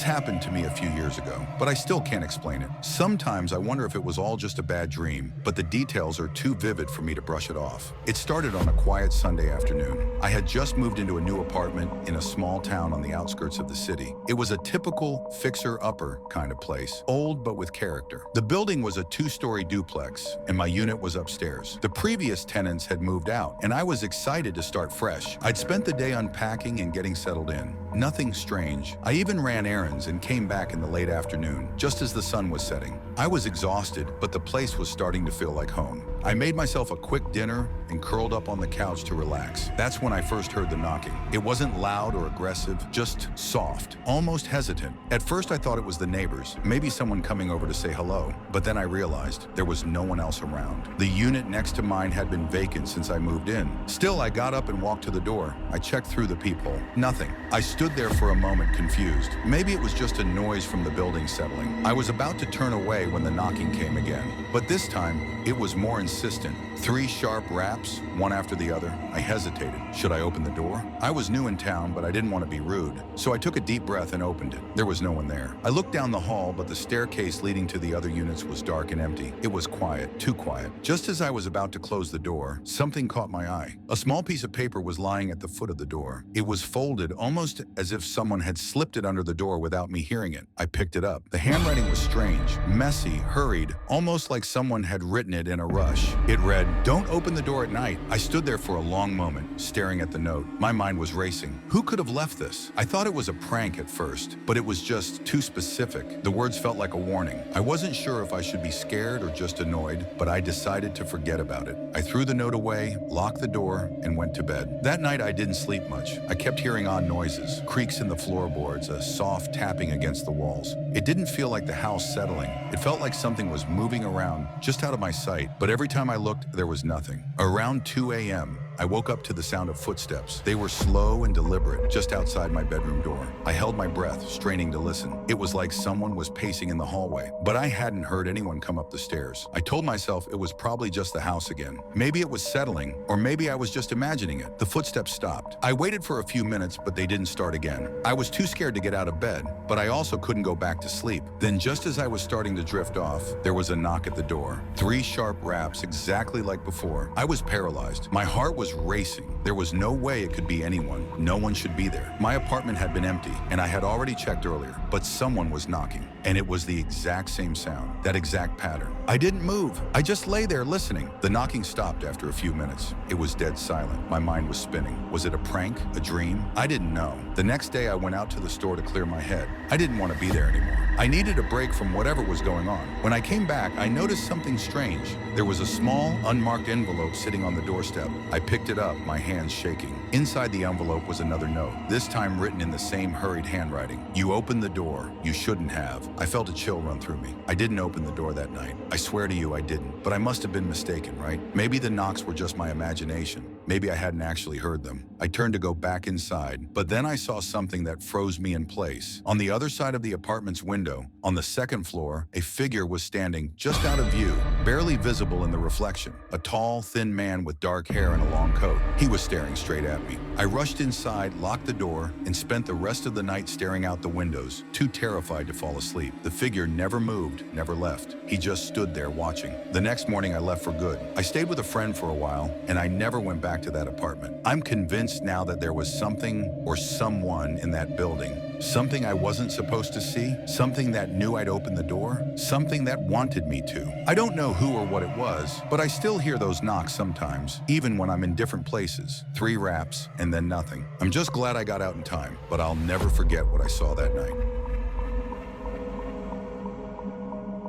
This happened to me a few years ago, but I still can't explain it. Sometimes I wonder if it was all just a bad dream, but the details are too vivid for me to brush it off. It started on a quiet Sunday afternoon. I had just moved into a new apartment in a small town on the outskirts of the city. It was a typical fixer-upper kind of place, old but with character. The building was a two-story duplex, and my unit was upstairs. The previous tenants had moved out, and I was excited to start fresh. I'd spent the day unpacking and getting settled in. Nothing strange. I even ran errands and came back in the late afternoon, just as the sun was setting. I was exhausted, but the place was starting to feel like home. I made myself a quick dinner and curled up on the couch to relax. That's when I first heard the knocking. It wasn't loud or aggressive, just soft, almost hesitant. At first I thought it was the neighbors, maybe someone coming over to say hello. But then I realized there was no one else around. The unit next to mine had been vacant since I moved in. Still, I got up and walked to the door. I checked through the peephole. Nothing. I stood there for a moment confused. Maybe it was just a noise from the building settling. I was about to turn away when the knocking came again. But this time, it was more insistent. 3 sharp raps, one after the other. I hesitated. Should I open the door? I was new in town, but I didn't want to be rude. So I took a deep breath and opened it. There was no one there. I looked down the hall, but the staircase leading to the other units was dark and empty. It was quiet, too quiet. Just as I was about to close the door, something caught my eye. A small piece of paper was lying at the foot of the door. It was folded, almost as if someone had slipped it under the door without me hearing it. I picked it up. The handwriting was strange, messy, hurried, almost like someone had written it in a rush. It read, "Don't open the door at night." I stood there for a long moment, staring at the note. My mind was racing. Who could have left this? I thought it was a prank at first, but it was just too specific. The words felt like a warning. I wasn't sure if I should be scared or just annoyed, but I decided to forget about it. I threw the note away, locked the door, and went to bed. That night I didn't sleep much. I kept hearing odd noises, creaks in the floorboards, a soft tapping against the walls. It didn't feel like the house settling. It felt like something was moving around, just out of my sight, but every time I looked, there was nothing. Around 2 a.m., I woke up to the sound of footsteps. They were slow and deliberate, just outside my bedroom door. I held my breath, straining to listen. It was like someone was pacing in the hallway, but I hadn't heard anyone come up the stairs. I told myself it was probably just the house again. Maybe it was settling, or maybe I was just imagining it. The footsteps stopped. I waited for a few minutes, but they didn't start again. I was too scared to get out of bed, but I also couldn't go back to sleep. Then, just as I was starting to drift off, there was a knock at the door. 3 sharp raps, exactly like before. I was paralyzed. My heart was racing. There was no way it could be anyone. No one should be there. My apartment had been empty, and I had already checked earlier, but someone was knocking, and it was the exact same sound, that exact pattern. I didn't move. I just lay there listening. The knocking stopped after a few minutes. It was dead silent. My mind was spinning. Was it a prank? A dream? I didn't know. The next day, I went out to the store to clear my head. I didn't want to be there anymore. I needed a break from whatever was going on. When I came back, I noticed something strange. There was a small, unmarked envelope sitting on the doorstep. I picked it up, my hands shaking. Inside the envelope was another note, this time written in the same hurried handwriting. "You opened the door. You shouldn't have." I felt a chill run through me. I didn't open the door that night. I swear to you I didn't. But I must have been mistaken, right? Maybe the knocks were just my imagination. Maybe I hadn't actually heard them. I turned to go back inside, but then I saw something that froze me in place. On the other side of the apartment's window, on the second floor, a figure was standing just out of view, barely visible in the reflection. A tall, thin man with dark hair and a long coat. He was staring straight at me. I rushed inside, locked the door, and spent the rest of the night staring out the windows, too terrified to fall asleep. The figure never moved, never left. He just stood there watching. The next morning I left for good. I stayed with a friend for a while, and I never went back to that apartment. I'm convinced now that there was something or someone in that building. Something I wasn't supposed to see, something that knew I'd opened the door, something that wanted me to. I don't know who or what it was, but I still hear those knocks sometimes, even when I'm in different places. 3 raps, and then nothing. I'm just glad I got out in time, but I'll never forget what I saw that night.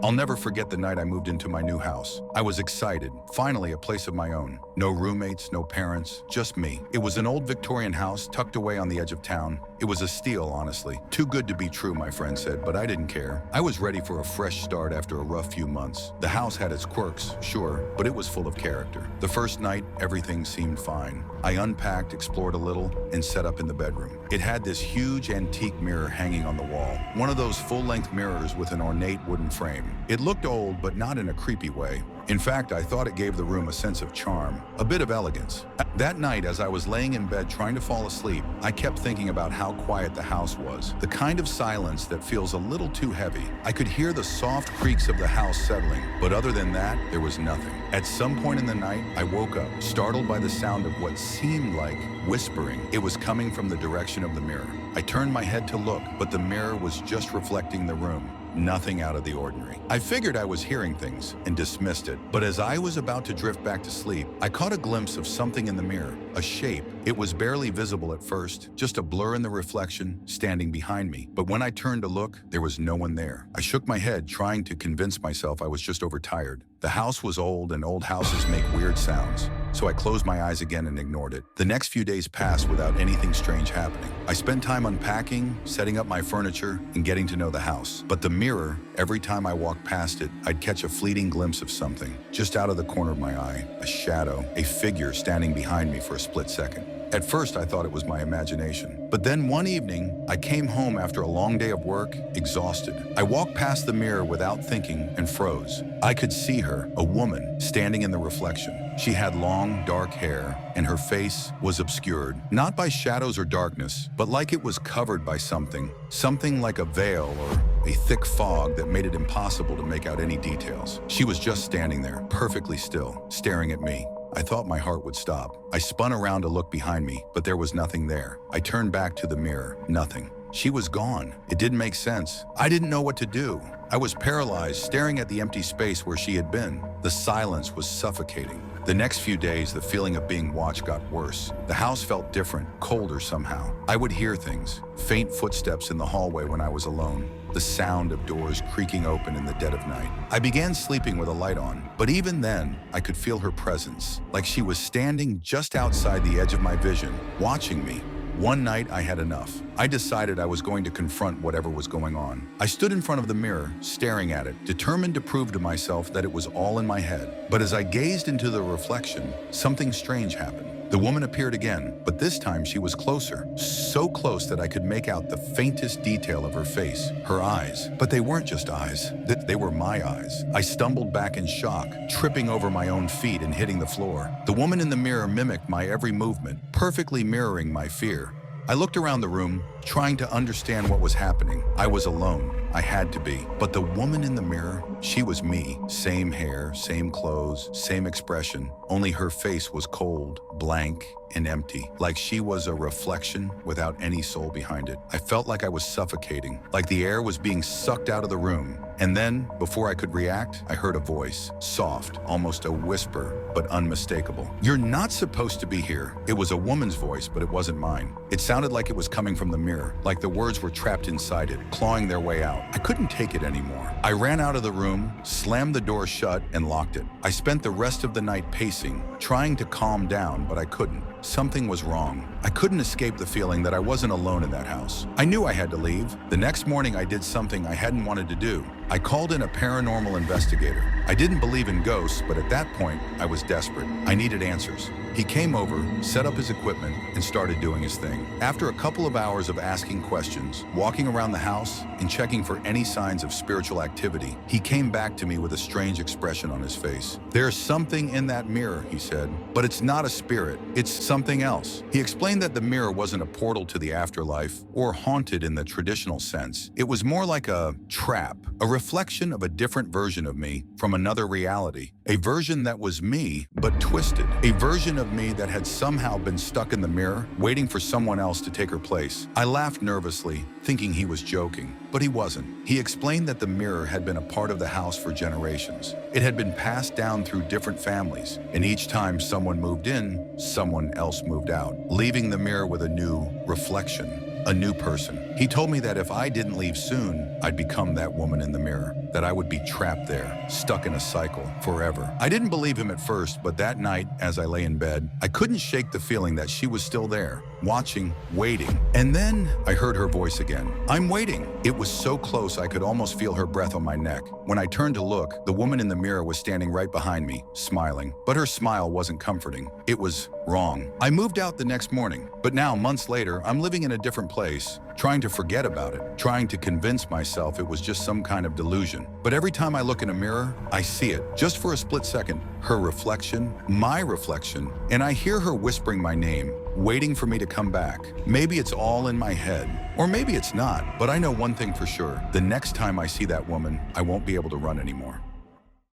I'll never forget the night I moved into my new house. I was excited. Finally, a place of my own. No roommates, no parents, just me. It was an old Victorian house tucked away on the edge of town. It was a steal, honestly. Too good to be true, my friend said, but I didn't care. I was ready for a fresh start after a rough few months. The house had its quirks, sure, but it was full of character. The first night, everything seemed fine. I unpacked, explored a little, and set up in the bedroom. It had this huge antique mirror hanging on the wall, one of those full-length mirrors with an ornate wooden frame. It looked old, but not in a creepy way. In fact, I thought it gave the room a sense of charm, a bit of elegance. That night, as I was laying in bed trying to fall asleep, I kept thinking about how quiet the house was. The kind of silence that feels a little too heavy. I could hear the soft creaks of the house settling, but other than that, there was nothing. At some point in the night, I woke up, startled by the sound of what seemed like whispering. It was coming from the direction of the mirror. I turned my head to look, but the mirror was just reflecting the room. Nothing out of the ordinary. I figured I was hearing things and dismissed it, but as I was about to drift back to sleep, I caught a glimpse of something in the mirror, a shape. It was barely visible at first, just a blur in the reflection standing behind me. But when I turned to look, there was no one there. I shook my head, trying to convince myself I was just overtired. The house was old, and old houses make weird sounds, so I closed my eyes again and ignored it. The next few days passed without anything strange happening. I spent time unpacking, setting up my furniture, and getting to know the house. But the mirror, every time I walked past it, I'd catch a fleeting glimpse of something. Just out of the corner of my eye, a shadow, a figure standing behind me for a split second. At first, I thought it was my imagination. But then one evening, I came home after a long day of work, exhausted. I walked past the mirror without thinking and froze. I could see her, a woman, standing in the reflection. She had long, dark hair, and her face was obscured, not by shadows or darkness, but like it was covered by something like a veil or a thick fog that made it impossible to make out any details. She was just standing there, perfectly still, staring at me. I thought my heart would stop. I spun around to look behind me, but there was nothing there. I turned back to the mirror, nothing. She was gone. It didn't make sense. I didn't know what to do. I was paralyzed, staring at the empty space where she had been. The silence was suffocating. The next few days, the feeling of being watched got worse. The house felt different, colder somehow. I would hear things, faint footsteps in the hallway when I was alone, the sound of doors creaking open in the dead of night. I began sleeping with a light on, but even then, I could feel her presence, like she was standing just outside the edge of my vision, watching me. One night, I had enough. I decided I was going to confront whatever was going on. I stood in front of the mirror, staring at it, determined to prove to myself that it was all in my head. But as I gazed into the reflection, something strange happened. The woman appeared again, but this time she was closer, so close that I could make out the faintest detail of her face, her eyes. But they weren't just eyes, they were my eyes. I stumbled back in shock, tripping over my own feet and hitting the floor. The woman in the mirror mimicked my every movement, perfectly mirroring my fear. I looked around the room, trying to understand what was happening. I was alone. I had to be. But the woman in the mirror, she was me. Same hair, same clothes, same expression. Only her face was cold, blank, and empty, like she was a reflection without any soul behind it. I felt like I was suffocating, like the air was being sucked out of the room. And then, before I could react, I heard a voice, soft, almost a whisper, but unmistakable. "You're not supposed to be here." It was a woman's voice, but it wasn't mine. It sounded like it was coming from the mirror, like the words were trapped inside it, clawing their way out. I couldn't take it anymore. I ran out of the room, slammed the door shut, and locked it. I spent the rest of the night pacing, trying to calm down, but I couldn't. Something was wrong. I couldn't escape the feeling that I wasn't alone in that house. I knew I had to leave. The next morning, I did something I hadn't wanted to do. I called in a paranormal investigator. I didn't believe in ghosts, but at that point, I was desperate. I needed answers. He came over, set up his equipment, and started doing his thing. After a couple of hours of asking questions, walking around the house, and checking for any signs of spiritual activity, he came back to me with a strange expression on his face. "There's something in that mirror," he said, "but it's not a spirit. It's something else." He explained that the mirror wasn't a portal to the afterlife or haunted in the traditional sense. It was more like a trap, a reflection of a different version of me from another reality. A version that was me, but twisted. A version of me that had somehow been stuck in the mirror, waiting for someone else to take her place. I laughed nervously, thinking he was joking, but he wasn't. He explained that the mirror had been a part of the house for generations. It had been passed down through different families, and each time someone moved in, someone else moved out, leaving the mirror with a new reflection. A new person. He told me that if I didn't leave soon, I'd become that woman in the mirror, that I would be trapped there, stuck in a cycle, forever. I didn't believe him at first, but that night, as I lay in bed, I couldn't shake the feeling that she was still there, watching, waiting. And then I heard her voice again. "I'm waiting." It was so close I could almost feel her breath on my neck. When I turned to look, the woman in the mirror was standing right behind me, smiling. But her smile wasn't comforting. It was wrong. I moved out the next morning, but now, months later, I'm living in a different place, trying to forget about it, trying to convince myself it was just some kind of delusion. woman. But every time I look in a mirror, I see it, just for a split second, her reflection, my reflection, and I hear her whispering my name, waiting for me to come back. Maybe it's all in my head, or maybe it's not, but I know one thing for sure. The next time I see that woman, I won't be able to run anymore.